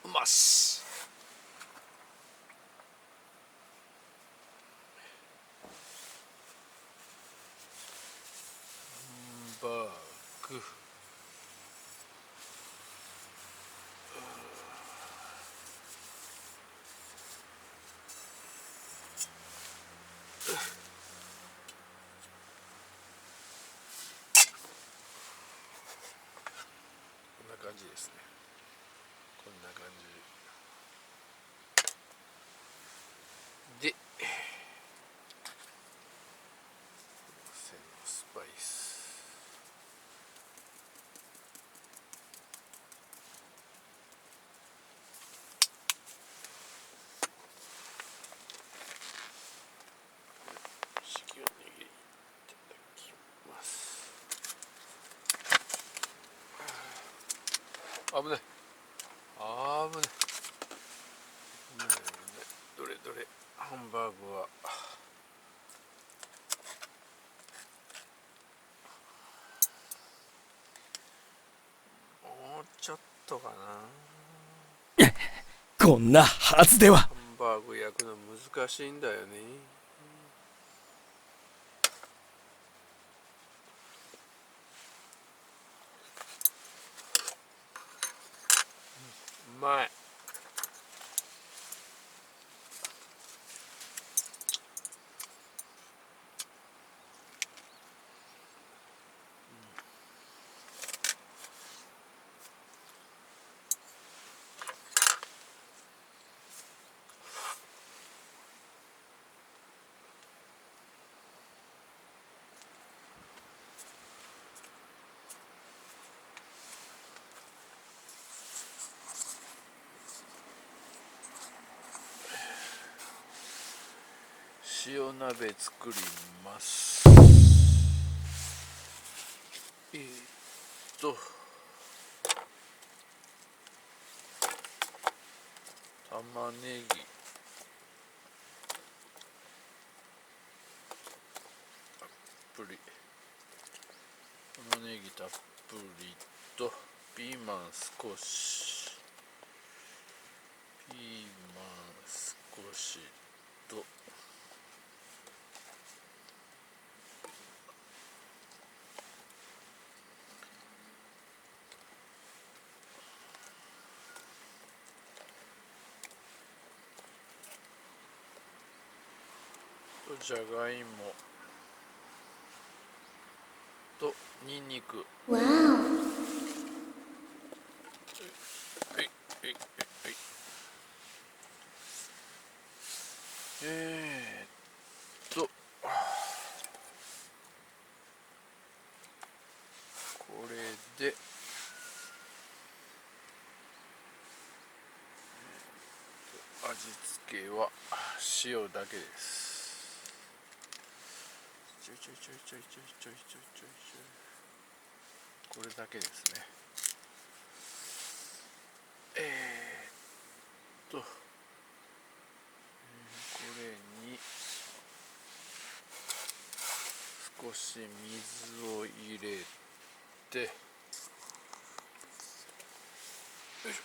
うまっし。ハンバーグ。こんな感じですね。こんな感じで、スパイス。式を握りいただきます。危ない。危ない。どれどれ、ハンバーグはもうちょっとかな。こんなはずでは。ハンバーグ焼くの難しいんだよね。うまい。塩鍋作ります。玉ねぎ、たっぷり、玉ねぎたっぷりと、ピーマン少し、ピーマン少しと、じゃがいもとニンニク。わはいはいはい。えーっとこれで味付けは塩だけです。ちょいちょいちょいちょいちょいちょいちょいちょいちょい、これだけですね。これに少し水を入れて、よいしょ、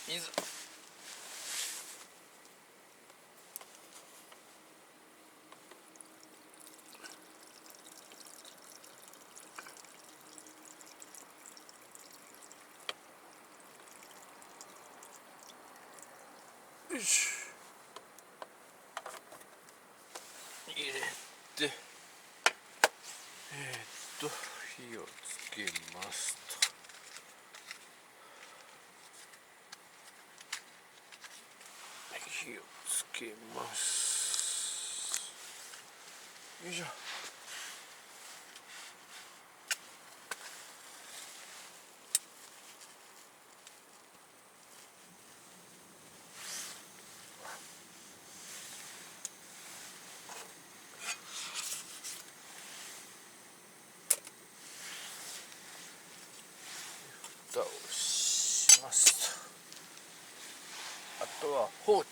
水。よいしょ、入れて、火をつけますと。火をつけます。よいしょ。蓋をしますと、あとは放置。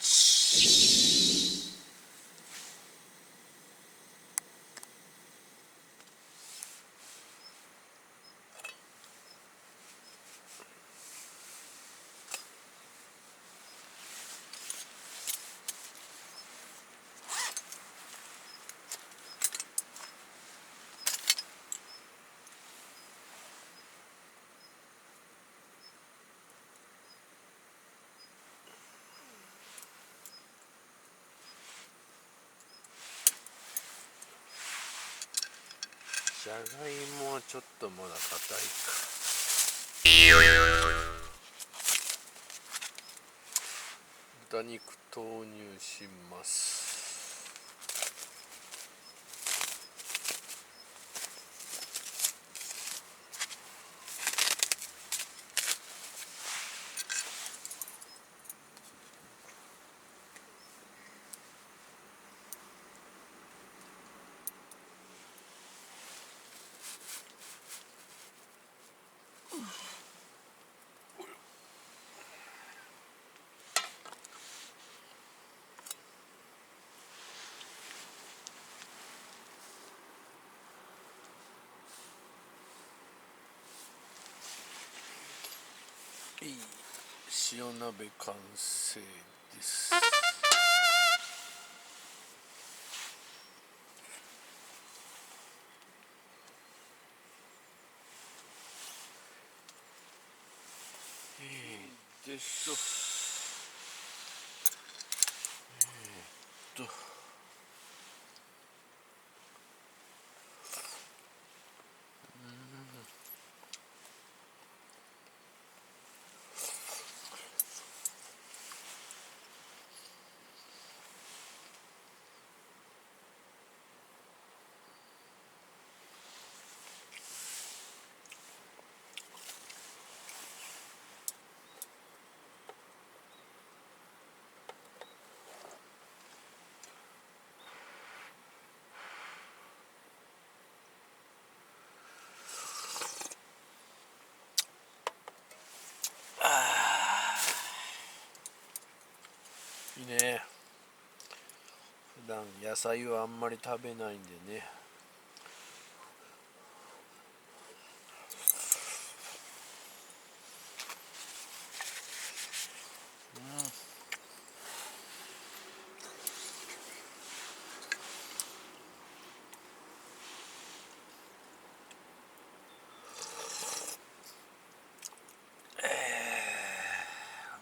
じゃがいもはちょっとまだ硬いか。豚肉投入します。塩鍋完成です。でしょ。いいね。普段野菜はあんまり食べないんでね。う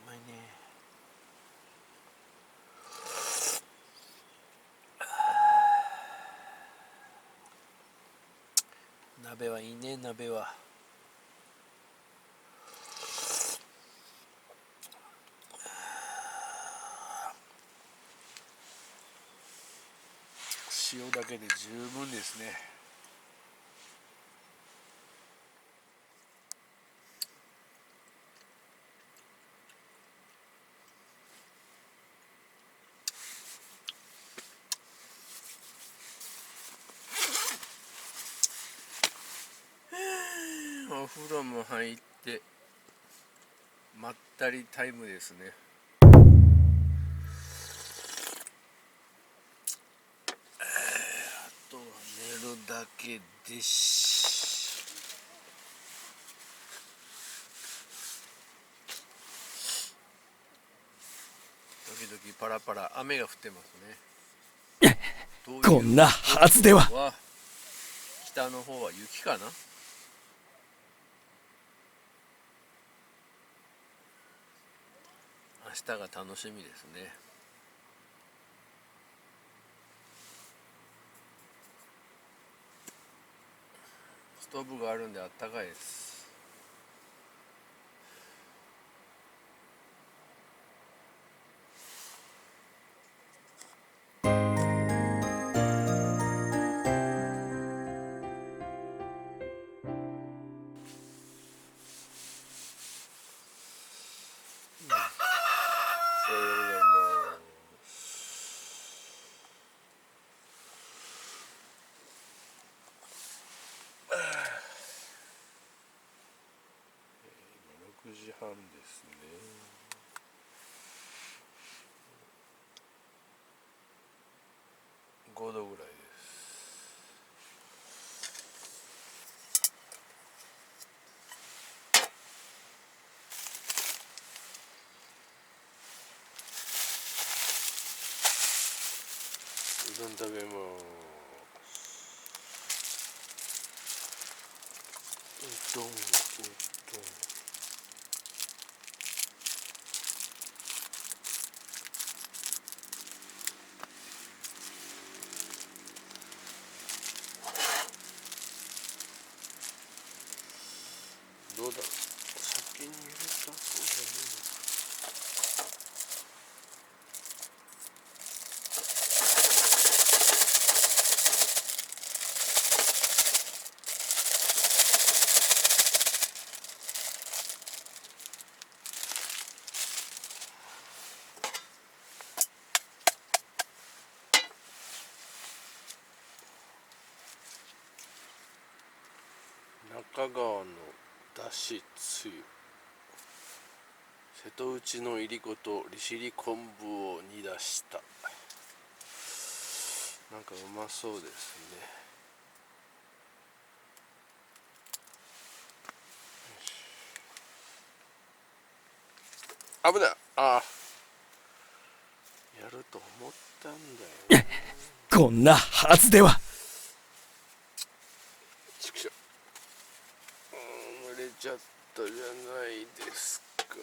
まいね。鍋はいいね、鍋は。塩だけで十分ですね。お風呂も入ってまったりタイムですね。あとは寝るだけです。時々パラパラ雨が降ってますね。こんなはずでは。北の方は雪かな。明日が楽しみですね。ストーブがあるんであったかいです。時半ですね。5度ぐらいです。うどん食べます。うどん。どうだろう。先に入れた方がいいのか。中川のだしつゆ、瀬戸内のいりこと利尻昆布を煮出した、なんかうまそうですね。危ない。ああ、やると思ったんだよね。こんなはずでは。ちくしょう、蒸れちゃったじゃないですか。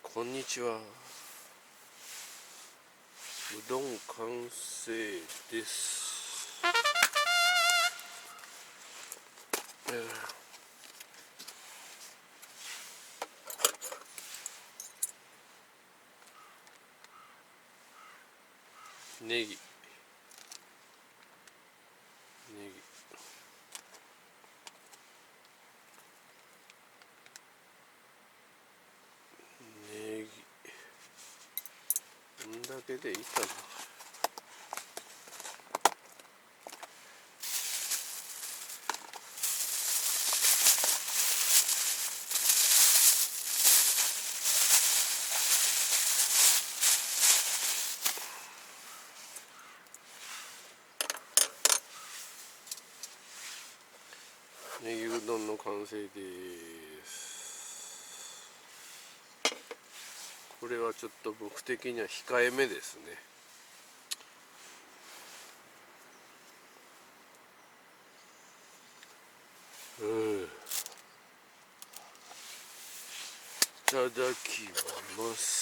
こんにちは。うどん完成です。ネギ、こんだけでいいかな。ネギうどんの完成です。これはちょっと僕的には控えめですね。いただきます。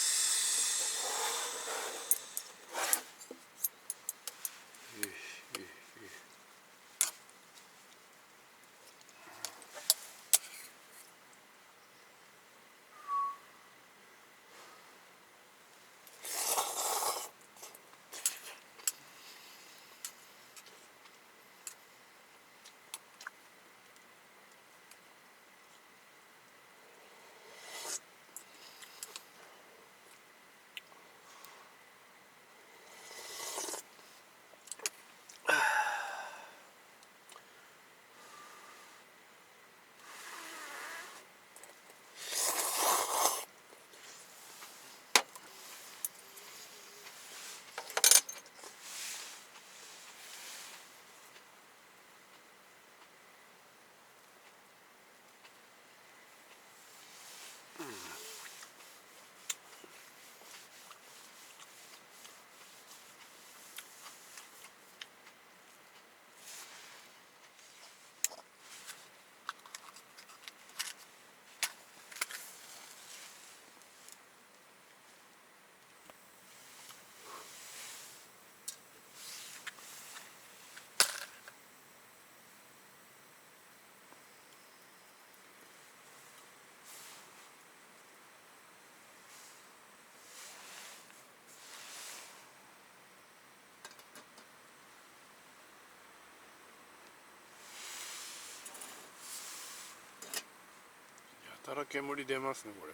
やたら煙出ますね、これ。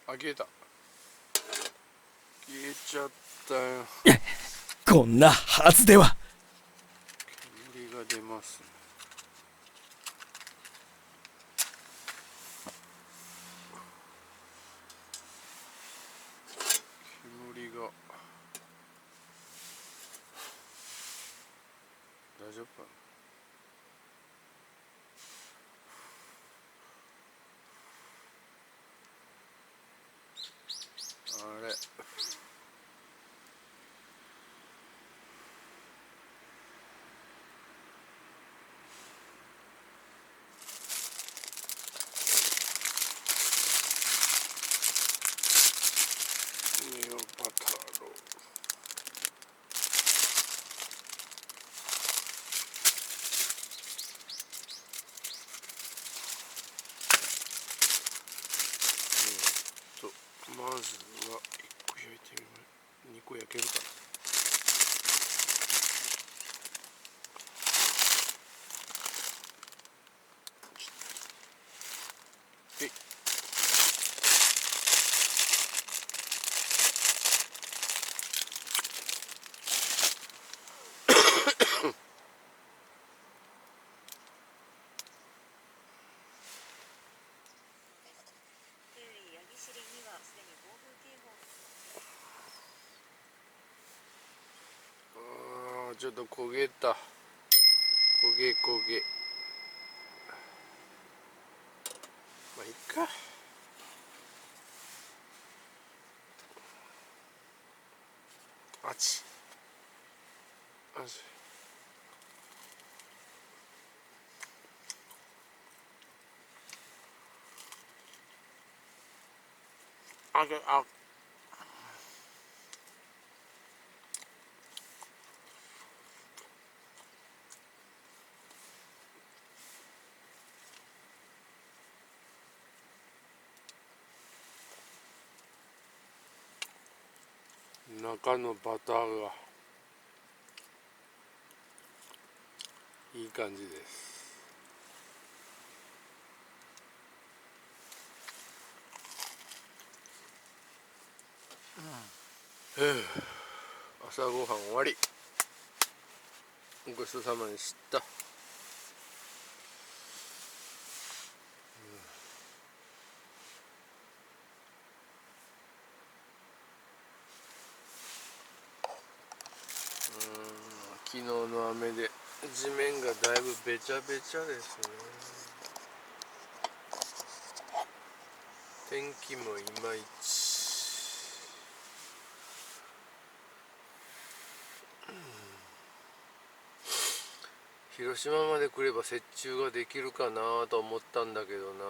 あ、消えた。消えちゃったよ。こんなはずでは。煙がが出ますね。煙が大丈夫かな。あれネオパタロまずは1個焼いてみます。2個焼けるかな。えいちょっと焦げた。焦げ。まあいいか。あちあ中のバターがいい感じです。朝ごはん終わり。ごちそうさまでした。昨日の雨で地面がだいぶべちゃべちゃですね。天気もいまいち。広島まで来れば雪中ができるかなと思ったんだけどな。